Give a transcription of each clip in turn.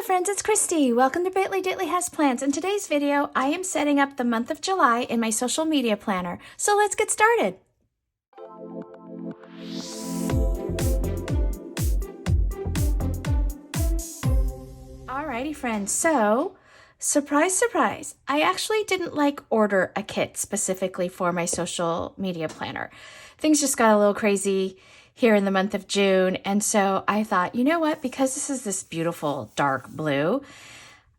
Hello friends, it's Christy. Welcome to Bitly Ditly Has Plans. In today's video, I am setting up the month of July in my social media planner. So let's get started. Alrighty friends, so surprise, surprise, I actually didn't order a kit specifically for my social media planner. Things just got a little crazy here in the month of June. And so I thought, you know what, because this is this beautiful dark blue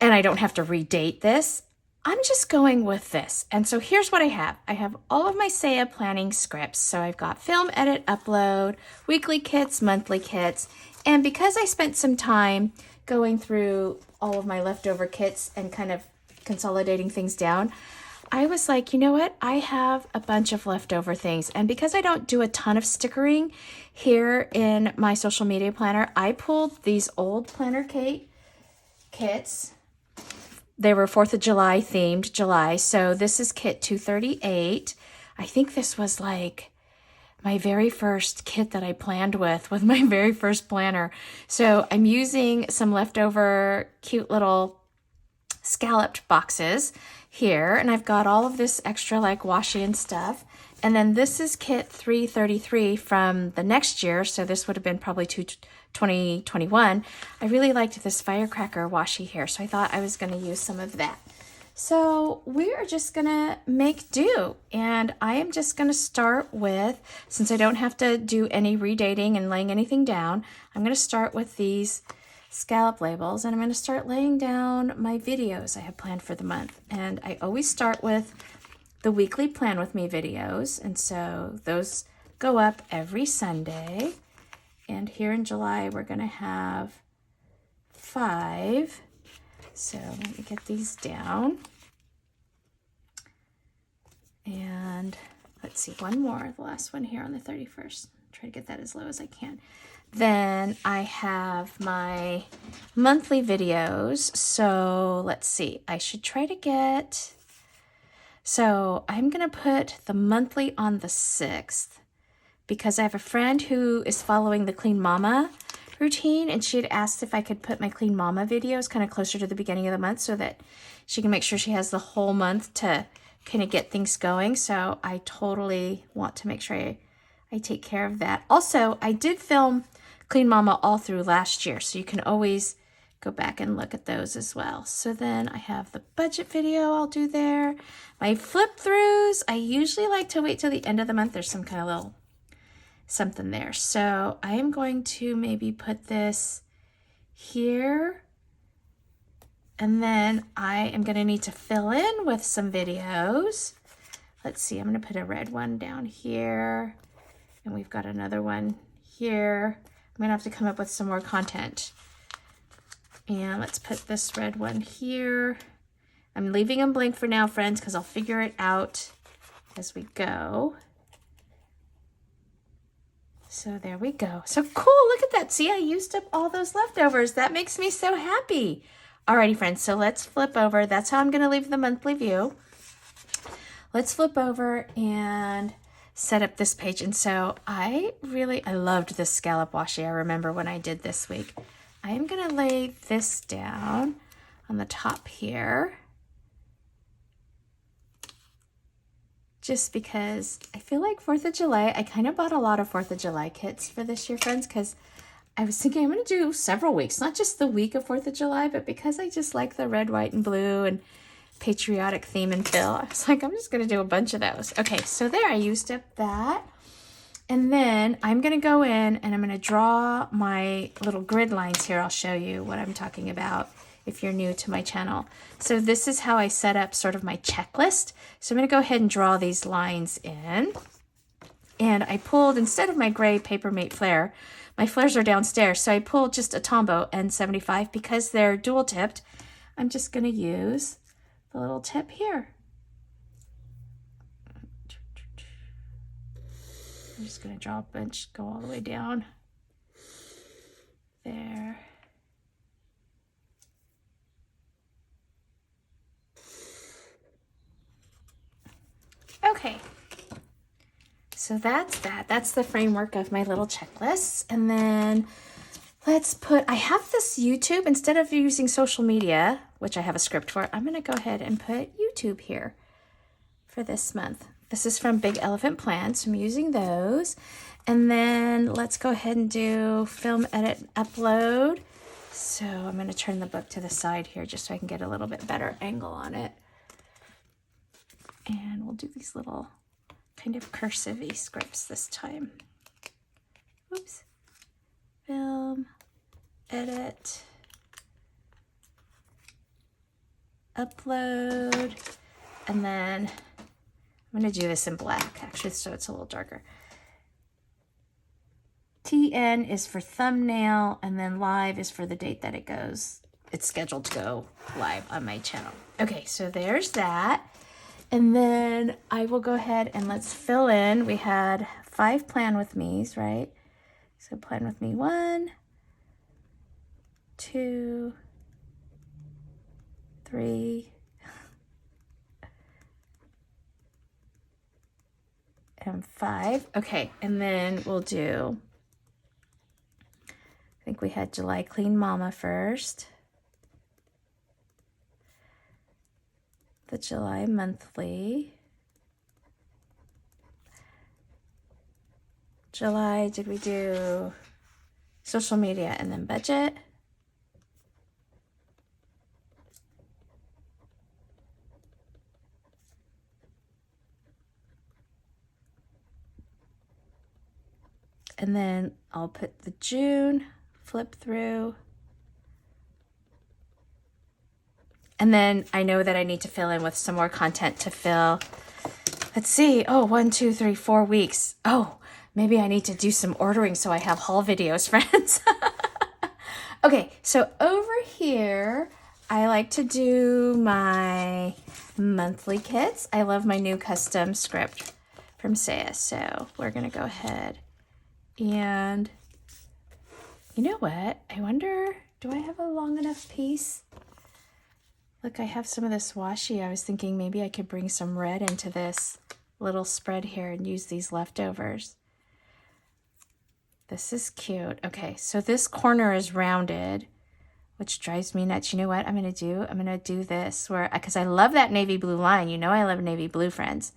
and I don't have to redate this, I'm just going with this. And so here's what I have. I have all of my Saya planning scripts. So I've got film, edit, upload, weekly kits, monthly kits. And because I spent some time going through all of my leftover kits and kind of consolidating things down, I was like, you know what? I have a bunch of leftover things. And because I don't do a ton of stickering here in my social media planner, I pulled these old planner kits. They were 4th of July themed July. So this is kit 238. I think this was like my very first kit that I planned with my very first planner. So I'm using some leftover cute little scalloped boxes here, and I've got all of this extra washi and stuff. And then this is kit 333 from the next year, so this would have been probably 2021. I really liked this firecracker washi here, so I thought I was going to use some of that. So we are just gonna make do, and I am just gonna start with, since I don't have to do any redating and laying anything down, I'm gonna start with these scallop labels, and I'm gonna start laying down my videos I have planned for the month. And I always start with the weekly Plan With Me videos, and so those go up every Sunday. And here in July, we're gonna have 5. So let me get these down. And let's see, one more, the last one here on the 31st. Try to get that as low as I can. Then I have my monthly videos. So let's see, I should try to get, so I'm gonna put the monthly on the 6th because I have a friend who is following the Clean Mama routine, and she had asked if I could put my Clean Mama videos kind of closer to the beginning of the month so that she can make sure she has the whole month to kind of get things going. So I totally want to make sure I take care of that. Also, I did film Clean Mama all through last year, so you can always go back and look at those as well. So then I have the budget video I'll do there. My flip throughs, I usually like to wait till the end of the month. There's some kind of little something there. So I am going to maybe put this here, and then I am going to need to fill in with some videos. Let's see, I'm going to put a red one down here, and we've got another one here. I'm going to have to come up with some more content. And let's put this red one here. I'm leaving them blank for now, friends, because I'll figure it out as we go. So there we go. So cool, look at that. See, I used up all those leftovers. That makes me so happy. Alrighty, friends, so let's flip over. That's how I'm gonna leave the monthly view. Let's flip over and set up this page. And so I loved this scallop washi. I remember when I did this week. I am gonna lay this down on the top here, just because I feel like 4th of July, I kind of bought a lot of 4th of July kits for this year, friends, because I was thinking I'm going to do several weeks, not just the week of 4th of July, but because I just like the red, white, and blue and patriotic theme and feel, I was like, I'm just going to do a bunch of those. Okay, so there, I used up that. And then I'm going to go in and I'm going to draw my little grid lines here. I'll show you what I'm talking about if you're new to my channel. So this is how I set up sort of my checklist. So I'm going to go ahead and draw these lines in. And I pulled, instead of my gray Papermate flare, my flares are downstairs, so I pulled just a Tombow N75 because they're dual tipped. I'm just going to use the little tip here. I'm just going to draw a bunch, go all the way down there. Okay, so that's that. That's the framework of my little checklists. And then let's put, I have this YouTube, instead of using social media, which I have a script for, I'm going to go ahead and put YouTube here for this month. This is from Big Elephant Plan, so I'm using those. And then let's go ahead and do film, edit, upload. So I'm going to turn the book to the side here just so I can get a little bit better angle on it. And we'll do these little kind of cursive-y scripts this time. Oops. Film, edit, upload, and then I'm going to do this in black, actually, so it's a little darker. TN is for thumbnail, and then live is for the date that it's scheduled to go live on my channel. Okay, so there's that. And then I will go ahead and let's fill in. We had 5 plan with me's, right? So plan with me 1, 2, 3, and 5. Okay, and then we'll do, I think we had July Clean Mama first. The July monthly. July, did we do social media and then budget? And then I'll put the June, flip through. And then I know that I need to fill in with some more content to fill. Let's see. Oh, 1, 2, 3, 4 weeks. Oh, maybe I need to do some ordering so I have haul videos, friends. Okay, so over here, I like to do my monthly kits. I love my new custom script from Saya. So we're going to go ahead and, you know what? I wonder, do I have a long enough piece? Look, I have some of this washi. I was thinking maybe I could bring some red into this little spread here and use these leftovers. This is cute. Okay, so this corner is rounded, which drives me nuts. You know what I'm going to do? I'm going to do this where, because I love that navy blue line. You know I love navy blue, friends.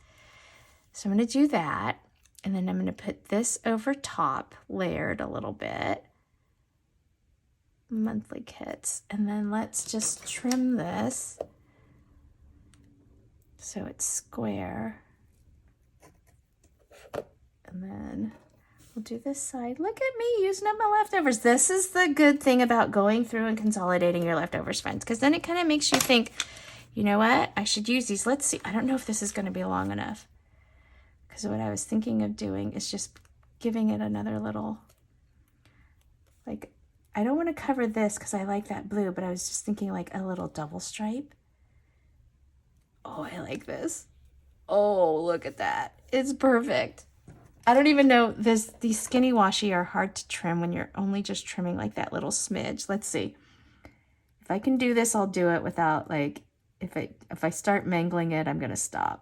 So I'm going to do that. And then I'm going to put this over top, layered a little bit. Monthly kits. And then let's just trim this so it's square. And then we'll do this side. Look at me using up my leftovers. This is the good thing about going through and consolidating your leftovers, friends, because then it kind of makes you think, you know what? I should use these. Let's see. I don't know if this is going to be long enough, because what I was thinking of doing is just giving it another little, like, I don't want to cover this because I like that blue, but I was just thinking like a little double stripe. Oh, I like this. Oh, look at that. It's perfect. I don't even know, these skinny washi are hard to trim when you're only just trimming like that little smidge. Let's see. If I can do this, I'll do it without, like, if I start mangling it, I'm going to stop.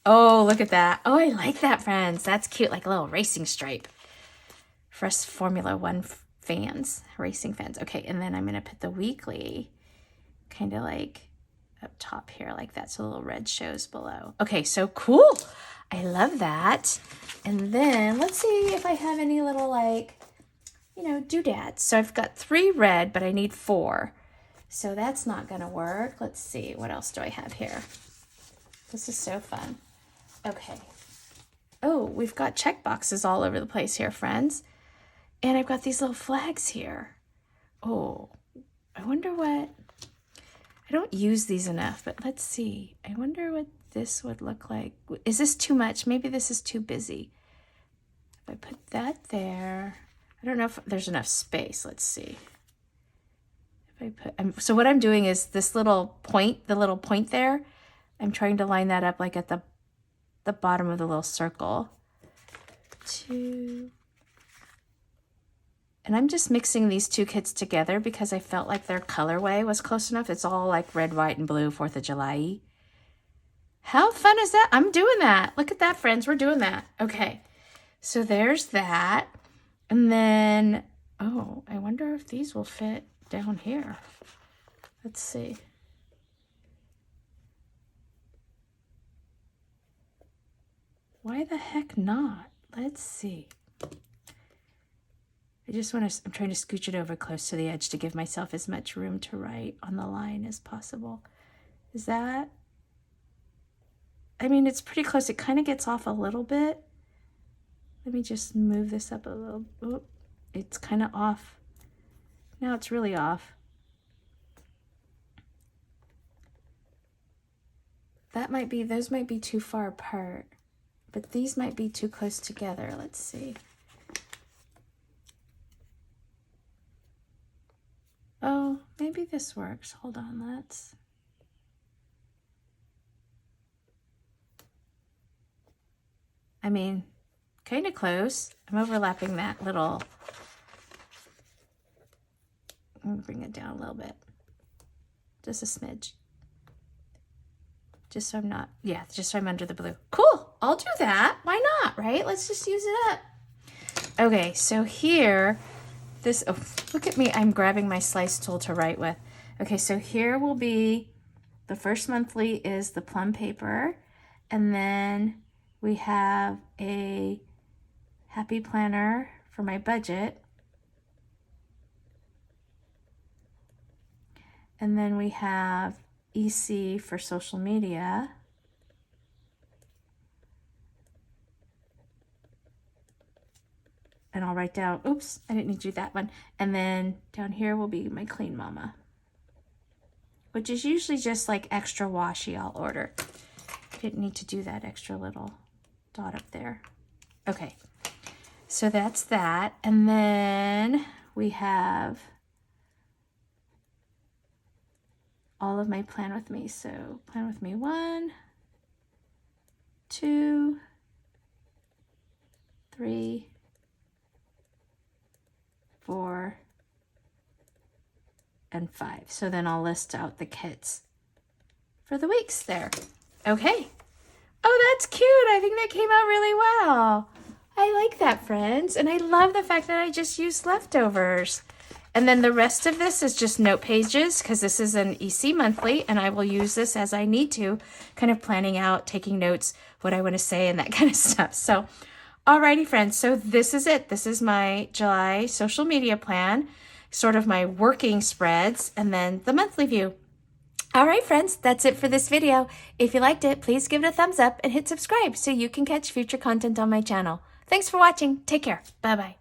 Oh, look at that. Oh, I like that, friends. That's cute, like a little racing stripe for us Formula One fans, racing fans. Okay, and then I'm going to put the weekly kind of like up top here like that, so the little red shows below. Okay, so cool. I love that. And then let's see if I have any little, like, you know, doodads. So I've got 3 red, but I need 4. So that's not going to work. Let's see. What else do I have here? This is so fun. Okay. Oh, we've got check boxes all over the place here, friends. And I've got these little flags here. Oh, I wonder what... I don't use these enough, but let's see. I wonder what this would look like. Is this too much? Maybe this is too busy. If I put that there, I don't know if there's enough space. Let's see. If I put, so what I'm doing is this little point, the little point there, I'm trying to line that up like at the bottom of the little circle. 2. And I'm just mixing these 2 kits together because I felt like their colorway was close enough. It's all like red, white, and blue, 4th of July. How fun is that? I'm doing that. Look at that, friends. We're doing that. Okay. So there's that. And then, oh, I wonder if these will fit down here. Let's see. Why the heck not? Let's see. I'm trying to scooch it over close to the edge to give myself as much room to write on the line as possible. Is that? I mean, it's pretty close. It kind of gets off a little bit. Let me just move this up a little. Oh, it's kind of off. Now it's really off. Those might be too far apart, but these might be too close together. Let's see. Oh, maybe this works. Hold on, I mean, kind of close. I'm overlapping that little. I'm gonna bring it down a little bit. Just a smidge. Just so I'm not, yeah, just so I'm under the blue. Cool, I'll do that. Why not, right? Let's just use it up. Okay, so here, oh, look at me. I'm grabbing my slice tool to write with. Okay, so here will be, the first monthly is the plum paper. And then we have a happy planner for my budget. And then we have EC for social media. And I'll write down, oops, I didn't need to do that one. And then down here will be my Clean Mama, which is usually just like extra washi I'll order. Didn't need to do that extra little dot up there. Okay, so that's that. And then we have all of my plan with me. So plan with me 1, 2, 3, 4, and 5. So then I'll list out the kits for the weeks there. Okay. Oh, that's cute. I think that came out really well. I like that, friends. And I love the fact that I just used leftovers. And then the rest of this is just note pages because this is an EC monthly and I will use this as I need to, kind of planning out, taking notes, what I want to say and that kind of stuff. So, alrighty, friends. So this is it. This is my July social media plan, sort of my working spreads, and then the monthly view. All right, friends, that's it for this video. If you liked it, please give it a thumbs up and hit subscribe so you can catch future content on my channel. Thanks for watching. Take care. Bye-bye.